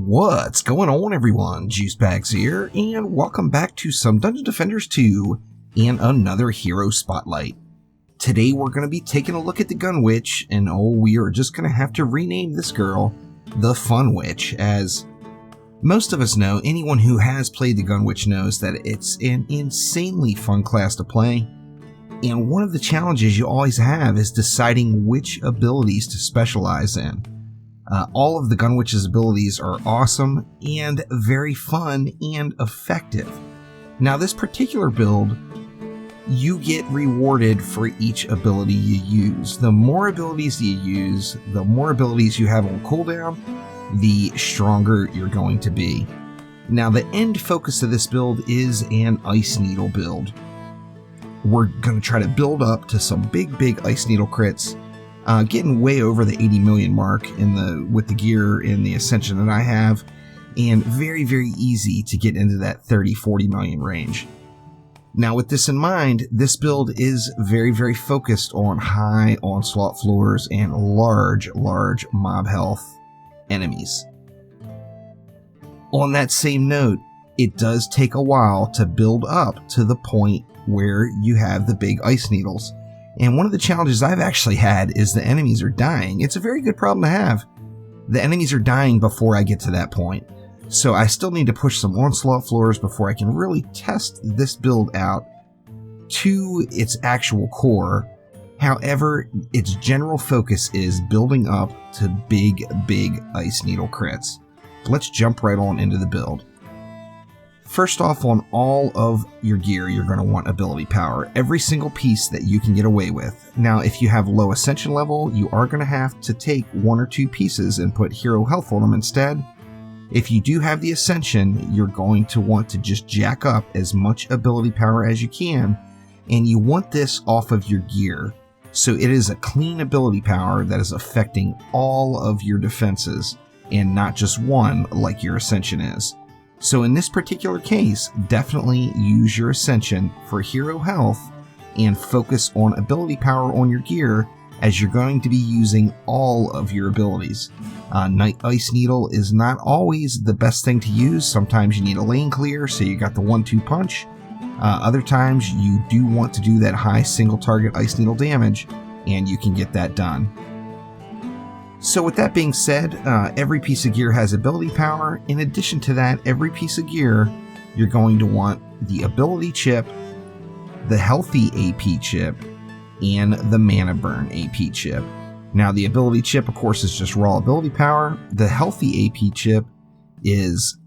What's going on, everyone? Juicebags here, and welcome back to some Dungeon Defenders 2 and another Hero Spotlight. Today we're going to be taking a look at the Gunwitch, and we are just going to have to rename this girl the Fun Witch. As most of us know, anyone who has played the Gunwitch knows that it's an insanely fun class to play, and one of the challenges you always have is deciding which abilities to specialize in. All of the Gunwitch's abilities are awesome and very fun and effective. Now, this particular build, you get rewarded for each ability you use. The more abilities you use, the more abilities you have on cooldown, the stronger you're going to be. Now, the end focus of this build is an Ice Needle build. We're going to try to build up to some big Ice Needle crits. Getting way over the 80 million mark with the gear in the Ascension that I have, and very easy to get into that 30-40 million range. Now, with this in mind, this build is very focused on high onslaught floors and large mob health enemies. On that same note, it does take a while to build up to the point where you have the big Ice Needles. And one of the challenges I've actually had is the enemies are dying. It's a very good problem to have. The enemies are dying before I get to that point. So I still need to push some onslaught floors before I can really test this build out to its actual core. However, its general focus is building up to big Ice Needle crits. Let's jump right on into the build. First off, on all of your gear, you're going to want ability power. Every single piece that you can get away with. Now, if you have low Ascension level, you are going to have to take one or two pieces and put hero health on them instead. If you do have the Ascension, you're going to want to just jack up as much ability power as you can, and you want this off of your gear. So it is a clean ability power that is affecting all of your defenses, and not just one like your Ascension is. So in this particular case, definitely use your Ascension for hero health and focus on ability power on your gear, as you're going to be using all of your abilities. Night Ice Needle is not always the best thing to use. Sometimes you need a lane clear, so you got the 1-2 punch. Other times you do want to do that high single target Ice Needle damage, and you can get that done. So with that being said, every piece of gear has ability power. In addition to that, every piece of gear, you're going to want the ability chip, the healthy AP chip, and the mana burn AP chip. Now, the ability chip, of course, is just raw ability power. The healthy AP chip is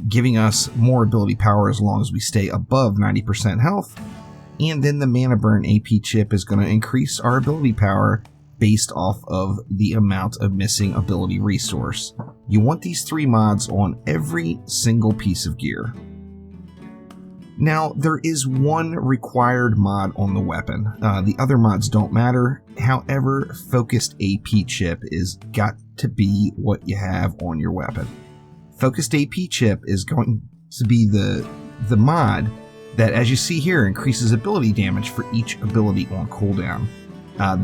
giving us more ability power as long as we stay above 90% health. And then the mana burn AP chip is going to increase our ability power based off of the amount of missing ability resource. You want these three mods on every single piece of gear. Now, there is one required mod on the weapon. The other mods don't matter. However, focused AP chip is got to be what you have on your weapon. Focused AP chip is going to be the mod that, as you see here, increases ability damage for each ability on cooldown.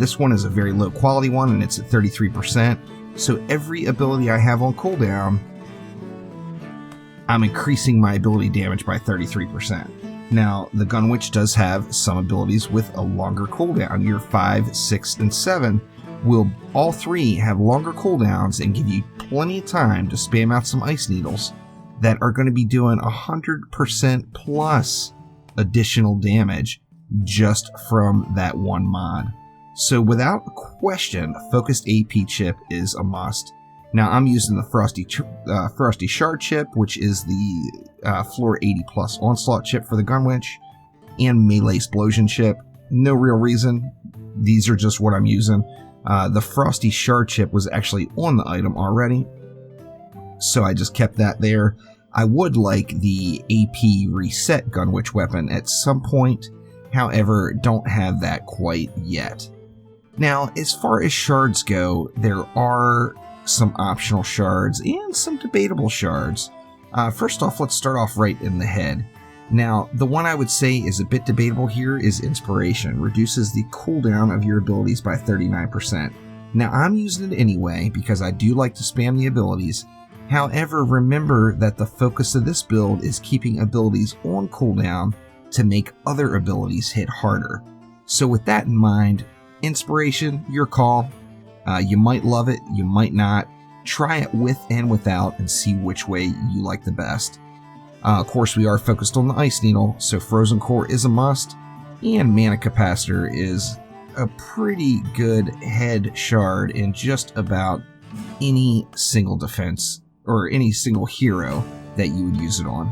This one is a very low quality one, and it's at 33%. So every ability I have on cooldown, I'm increasing my ability damage by 33%. Now, the Gunwitch does have some abilities with a longer cooldown. Your 5, 6, and 7 will all three have longer cooldowns and give you plenty of time to spam out some Ice Needles that are going to be doing 100% plus additional damage just from that one mod. So without question, focused AP chip is a must. Now, I'm using the Frosty Shard chip, which is the floor 80 plus onslaught chip for the Gunwitch, and melee explosion chip. No real reason. These are just what I'm using. The Frosty Shard chip was actually on the item already, so I just kept that there. I would like the AP reset Gunwitch weapon at some point. However, don't have that quite yet. Now, as far as shards go, there are some optional shards and some debatable shards. First off, let's start off right in the head. Now, the one I would say is a bit debatable here is Inspiration. Reduces the cooldown of your abilities by 39%. Now, I'm using it anyway because I do like to spam the abilities. However, remember that the focus of this build is keeping abilities on cooldown to make other abilities hit harder. So with that in mind, Inspiration, your call. You might love it, you might not. Try it with and without and see which way you like the best. Of course, we are focused on the Ice Needle, so Frozen Core is a must, and Mana Capacitor is a pretty good head shard in just about any single defense or any single hero that you would use it on.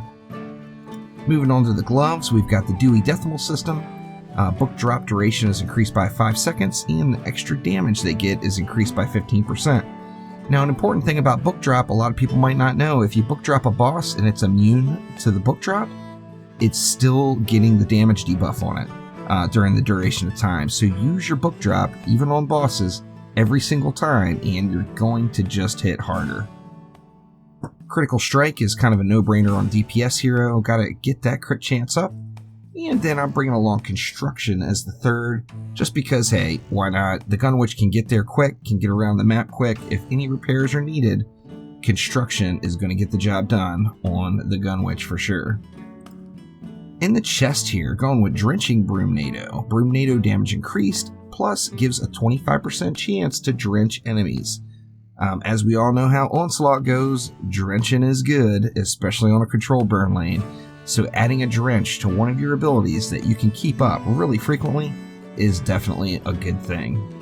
Moving on to the gloves, we've got the Dewey Decimal System. Book drop duration is increased by 5 seconds, and the extra damage they get is increased by 15%. Now, an important thing about book drop, a lot of people might not know, if you book drop a boss and it's immune to the book drop, it's still getting the damage debuff on it during the duration of time. So use your book drop, even on bosses, every single time, and you're going to just hit harder. Critical Strike is kind of a no-brainer on DPS hero. Gotta get that crit chance up. And then I'm bringing along Construction as the third, just because, hey, why not? The Gunwitch can get there quick, can get around the map quick. If any repairs are needed, Construction is going to get the job done on the Gunwitch for sure. In the chest here, going with Drenching Broomnado. Broomnado damage increased, plus gives a 25% chance to drench enemies. As we all know how Onslaught goes, drenching is good, especially on a control burn lane. So adding a drench to one of your abilities that you can keep up really frequently is definitely a good thing.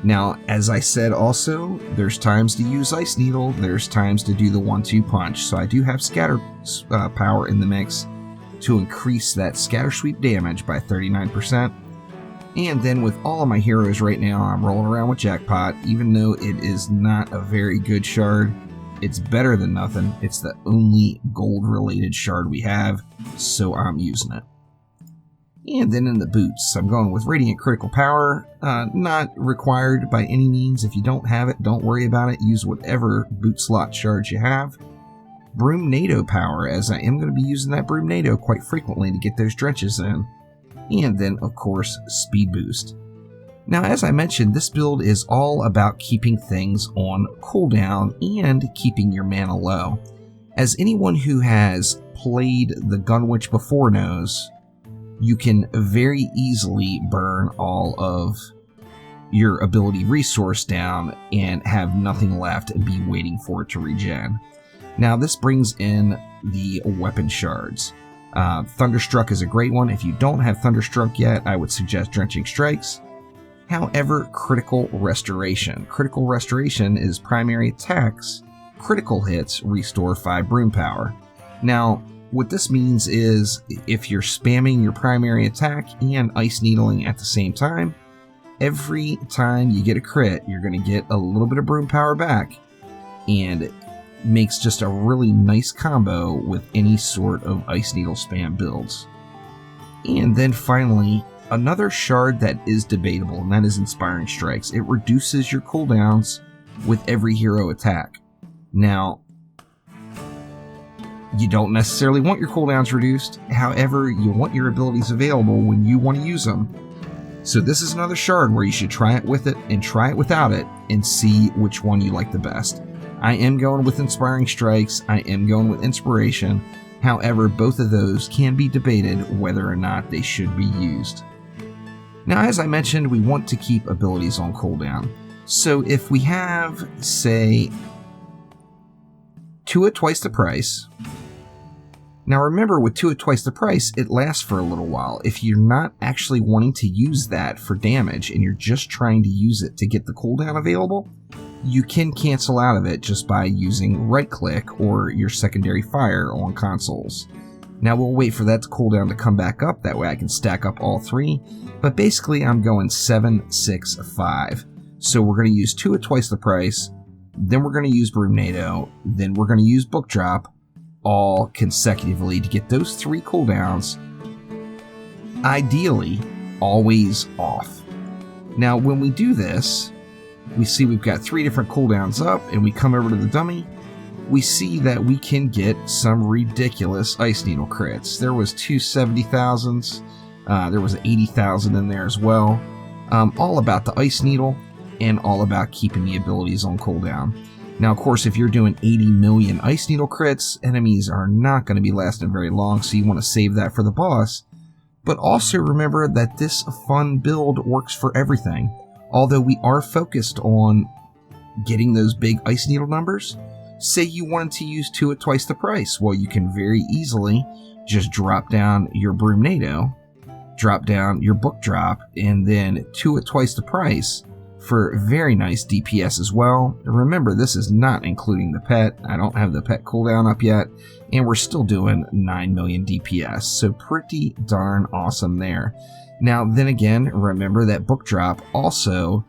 Now, as I said also, there's times to use Ice Needle, there's times to do the 1-2 punch. So I do have Scatter power in the mix to increase that Scatter Sweep damage by 39%. And then with all of my heroes right now, I'm rolling around with Jackpot. Even though it is not a very good shard, it's better than nothing. It's the only gold-related shard we have, so I'm using it. And then in the boots, I'm going with Radiant Critical Power. Not required by any means. If you don't have it, don't worry about it. Use whatever boot slot shards you have. Broomnado Power, as I am going to be using that Broomnado quite frequently to get those drenches in. And then, of course, Speed Boost. Now, as I mentioned, this build is all about keeping things on cooldown and keeping your mana low. As anyone who has played the Gunwitch before knows, you can very easily burn all of your ability resource down and have nothing left and be waiting for it to regen. Now, this brings in the weapon shards. Thunderstruck is a great one. If you don't have Thunderstruck yet, I would suggest Drenching Strikes. However, Critical Restoration. Critical Restoration is primary attacks. Critical hits restore 5 broom power. Now, what this means is if you're spamming your primary attack and Ice Needling at the same time, every time you get a crit, you're going to get a little bit of broom power back, and it makes just a really nice combo with any sort of Ice Needle spam builds. And then finally, another shard that is debatable, and that is Inspiring Strikes. It reduces your cooldowns with every hero attack. Now, you don't necessarily want your cooldowns reduced, however, you want your abilities available when you want to use them. So this is another shard where you should try it with it and try it without it and see which one you like the best. I am going with Inspiring Strikes, I am going with Inspiration. However, both of those can be debated whether or not they should be used. Now, as I mentioned, we want to keep abilities on cooldown. So if we have, say, 2 at twice the price. Now remember, with 2 at twice the price, it lasts for a little while. If you're not actually wanting to use that for damage and you're just trying to use it to get the cooldown available, you can cancel out of it just by using right click or your secondary fire on consoles. Now we'll wait for that cooldown to come back up, that way I can stack up all 3, but basically I'm going 7, 6, 5. So we're going to use 2 at twice the price, then we're going to use Broomnado, then we're going to use Book Drop, all consecutively to get those 3 cooldowns, ideally always off. Now when we do this, we see we've got 3 different cooldowns up, and we come over to the dummy, we see that we can get some ridiculous Ice Needle crits. There was 2 70,000s, there was 80,000 in there as well. All about the Ice Needle, and all about keeping the abilities on cooldown. Now, of course, if you're doing 80 million Ice Needle crits, enemies are not going to be lasting very long, so you want to save that for the boss. But also remember that this fun build works for everything. Although we are focused on getting those big Ice Needle numbers, say you wanted to use 2 at twice the price, well, you can very easily just drop down your Broomnado, drop down your Book Drop, and then 2 at twice the price for very nice DPS as well. Remember, this is not including the pet. I don't have the pet cooldown up yet, and we're still doing 9 million DPS, so pretty darn awesome there. Now, then again, remember that Book Drop also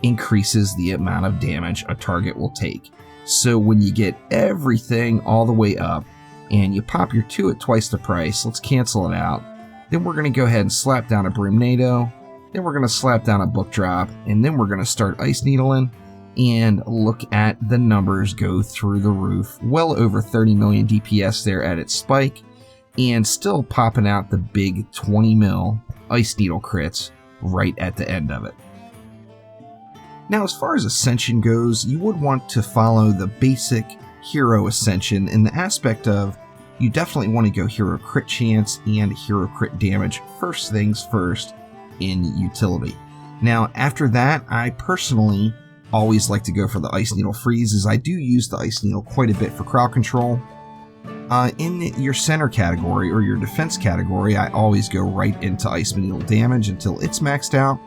increases the amount of damage a target will take. So when you get everything all the way up, and you pop your 2 at twice the price, let's cancel it out. Then we're going to go ahead and slap down a Broomnado. Then we're going to slap down a Book Drop, and then we're going to start Ice Needling, and look at the numbers go through the roof. Well over 30 million DPS there at its spike, and still popping out the big 20 mil Ice Needle crits right at the end of it. Now, as far as Ascension goes, you would want to follow the basic hero Ascension in the aspect of you definitely want to go hero crit chance and hero crit damage first things first in utility. Now, after that, I personally always like to go for the Ice Needle freeze, as I do use the Ice Needle quite a bit for crowd control. In your center category or your defense category, I always go right into Ice Needle damage until it's maxed out.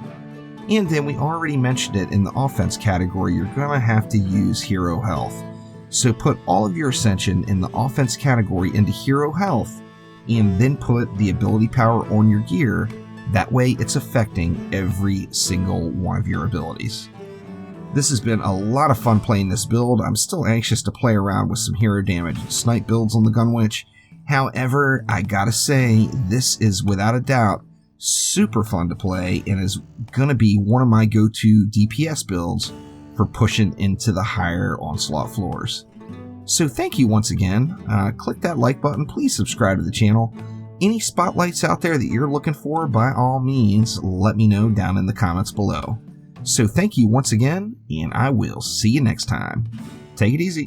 And then we already mentioned it in the offense category, you're going to have to use hero health. So put all of your Ascension in the offense category into hero health, and then put the ability power on your gear. That way it's affecting every single one of your abilities. This has been a lot of fun playing this build. I'm still anxious to play around with some hero damage and snipe builds on the Gunwitch. However, I gotta say, this is without a doubt super fun to play and is gonna be one of my go-to DPS builds for pushing into the higher Onslaught floors. So thank you once again. Click that like button, please subscribe to the channel. Any spotlights out there that you're looking for, by all means, let me know down in the comments below. So thank you once again, and I will see you next time. Take it easy.